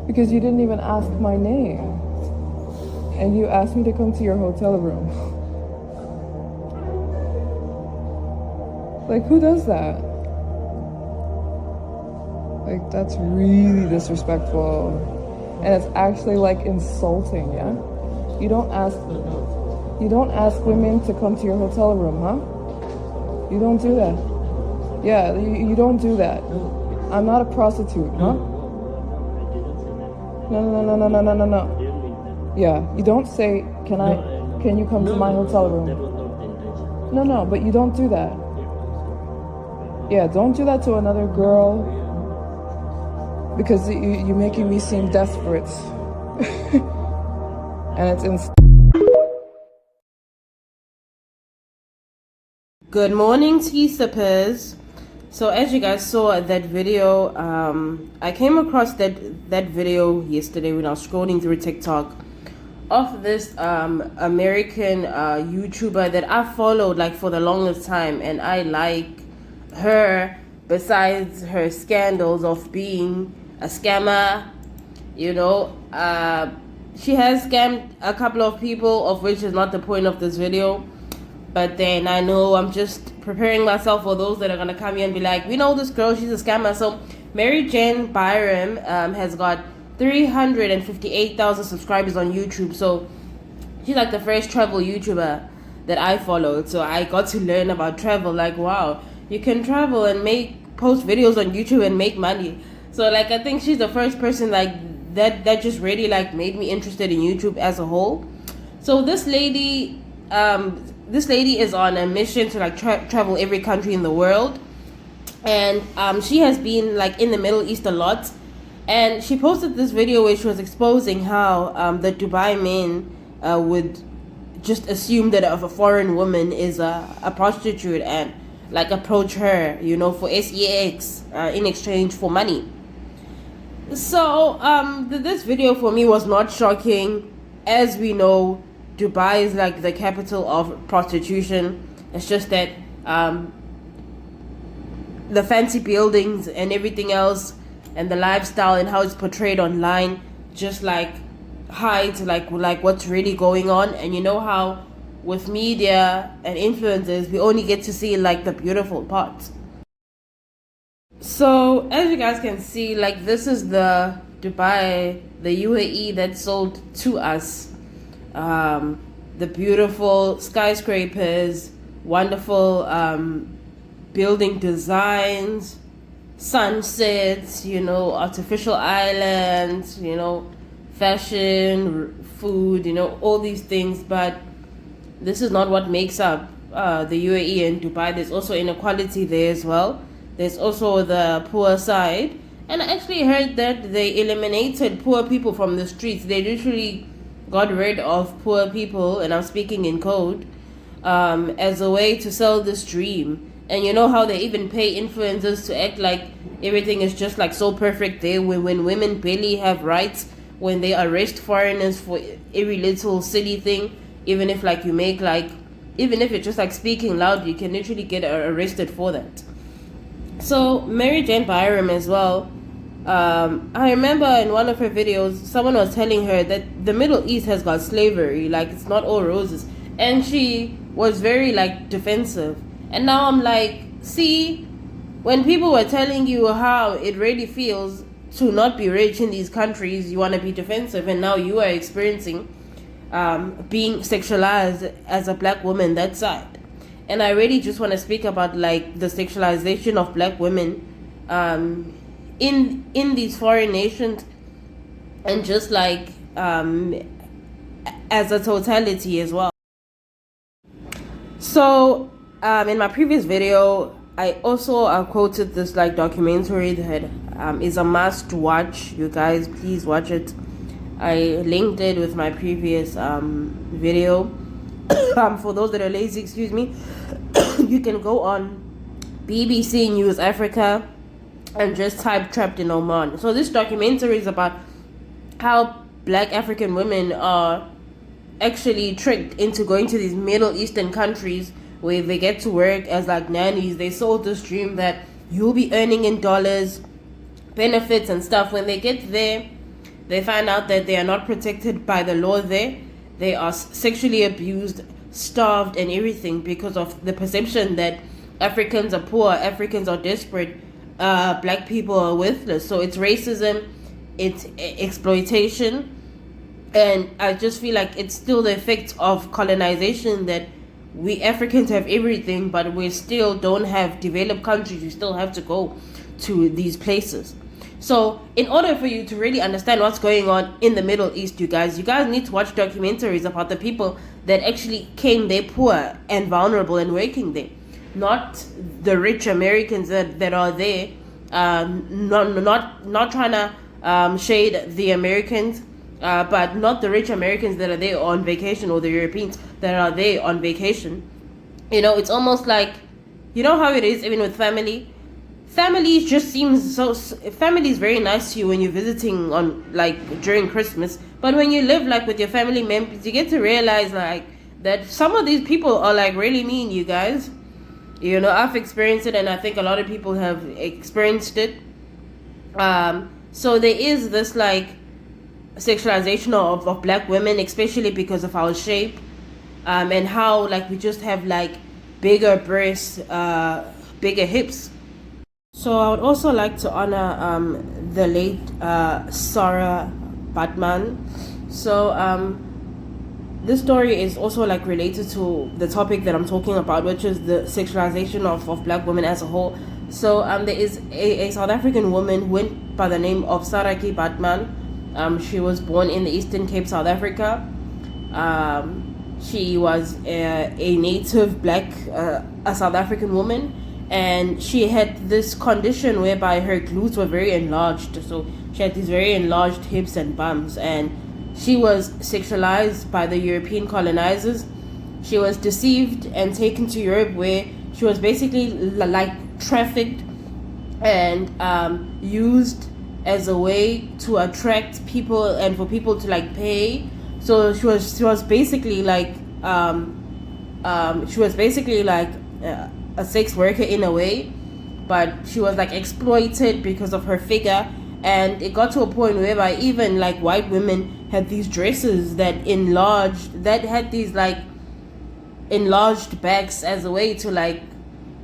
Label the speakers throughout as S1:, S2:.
S1: Because you didn't even ask my name. And you asked me to come to your hotel room. Like, who does that? Like, that's really disrespectful. And it's actually, like, insulting, yeah? You don't ask women to come to your hotel room, huh? You don't do that. Yeah, you don't do that. I'm not a prostitute, huh? No. Yeah, you don't say, can you come to my hotel room? No, but you don't do that. Yeah, don't do that to another girl, because you're making me seem desperate. And it's
S2: Good morning, tea sippers. So as you guys saw that video, I came across that video yesterday when I was scrolling through TikTok of this American YouTuber that I followed like for the longest time, and I like her besides her scandals of being a scammer. You know, she has scammed a couple of people, of which is not the point of this video. But then I know I'm just preparing myself for those that are going to come here and be like, we know this girl, she's a scammer. So Maryjane Byram has got 358,000 subscribers on YouTube. So she's like the first travel YouTuber that I followed. So I got to learn about travel. Like, wow, you can travel and post videos on YouTube and make money. So like, I think she's the first person like that just really like made me interested in YouTube as a whole. So this lady is on a mission to like travel every country in the world, and she has been like in the Middle East a lot, and she posted this video which was exposing how the Dubai men would just assume that a foreign woman is a prostitute and like approach her, you know, for sex in exchange for money. So this video for me was not shocking. As we know, Dubai is like the capital of prostitution. It's just that the fancy buildings and everything else and the lifestyle and how it's portrayed online just like hides like what's really going on. And you know how with media and influencers we only get to see like the beautiful parts. So as you guys can see, like this is the Dubai, the UAE that sold to us. The beautiful skyscrapers, wonderful building designs, sunsets, you know, artificial islands, you know, fashion, food, you know, all these things. But this is not what makes up the UAE and Dubai. There's also inequality there as well. There's also the poor side. And I actually heard that they eliminated poor people from the streets. They literally got rid of poor people, and I'm speaking in code, as a way to sell this dream. And you know how they even pay influencers to act like everything is just like so perfect there, when women barely have rights, when they arrest foreigners for every little silly thing, even if like you make like, even if you're just like speaking loud, you can literally get arrested for that. So Maryjane Byram as well, I remember in one of her videos someone was telling her that the Middle East has got slavery, like it's not all roses, and she was very like defensive. And now I'm like, see, when people were telling you how it really feels to not be rich in these countries, you want to be defensive, and now you are experiencing being sexualized as a black woman that side. And I really just want to speak about like the sexualization of black women in these foreign nations, and just like as a totality as well. So in my previous video I also quoted this like documentary that is a must watch. You guys, please watch it. I linked it with my previous video. For those that are lazy, excuse me, you can go on BBC News Africa and just type "trapped in Oman." So this documentary is about how black African women are actually tricked into going to these Middle Eastern countries where they get to work as like nannies. They sold this dream that you'll be earning in dollars, benefits and stuff. When they get there, They find out that they are not protected by the law there. They are sexually abused, starved, and everything because of the perception that Africans are poor, Africans are desperate, black people are worthless. So it's racism, it's exploitation, and I just feel like it's still the effect of colonization that we Africans have everything, but we still don't have developed countries. We still have to go to these places. So in order for you to really understand what's going on in the Middle East, you guys need to watch documentaries about the people that actually came there poor and vulnerable and working there. Not the rich Americans that are there, not trying to shade the Americans, but not the rich Americans that are there on vacation, or the Europeans that are there on vacation. It's almost like, how it is even with family. Family just seems so. Family is very nice to you when you're visiting on during Christmas, but when you live with your family members, you get to realize that some of these people are really mean, you guys. I've experienced it, and I think a lot of people have experienced it. So there is this sexualization of black women, especially because of our shape, and how we just have bigger breasts, bigger hips. So I would also like to honor the late Sarah Batman. So this story is also related to the topic that I'm talking about, which is the sexualization of black women as a whole. So there is a South African woman who went by the name of Saraki Batman. She was born in the Eastern Cape, South Africa. She was a native black, a South African woman. And she had this condition whereby her glutes were very enlarged. So she had these very enlarged hips and bums. And she was sexualized by the European colonizers. She was deceived and taken to Europe, where she was basically trafficked and used as a way to attract people and for people to pay. So she was basically a sex worker in a way, but she was exploited because of her figure. And it got to a point whereby even white women had these dresses that had these enlarged backs as a way to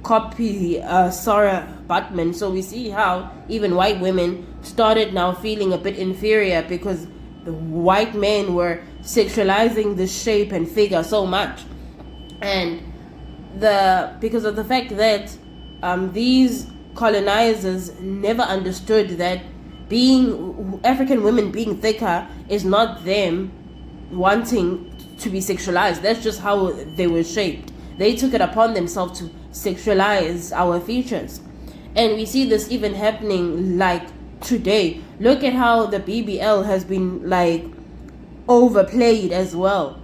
S2: copy Sarah Batman. So we see how even white women started now feeling a bit inferior because the white men were sexualizing the shape and figure so much. And because of the fact that these colonizers never understood that African women being thicker is not them wanting to be sexualized. That's just how they were shaped. They took it upon themselves to sexualize our features. And we see this even happening today. Look at how the BBL has been overplayed as well.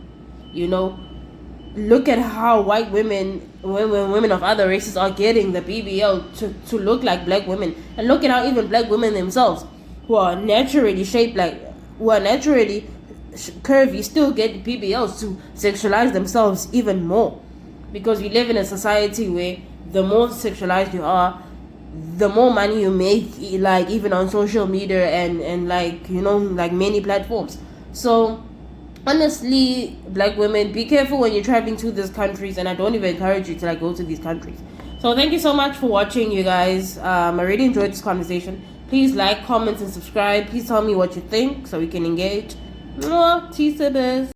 S2: Look at how white women, women of other races are getting the BBL to look like black women. And look at how even black women themselves, who are naturally shaped who are naturally curvy, still get BBLs to sexualize themselves even more. Because we live in a society where the more sexualized you are, the more money you make, even on social media and many platforms. So honestly, black women, be careful when you're traveling to these countries, and I don't even encourage you to go to these countries. So thank you so much for watching, you guys. I really enjoyed this conversation. Please like, comment, and subscribe. Please tell me what you think so we can engage. Mwah, tea sippers.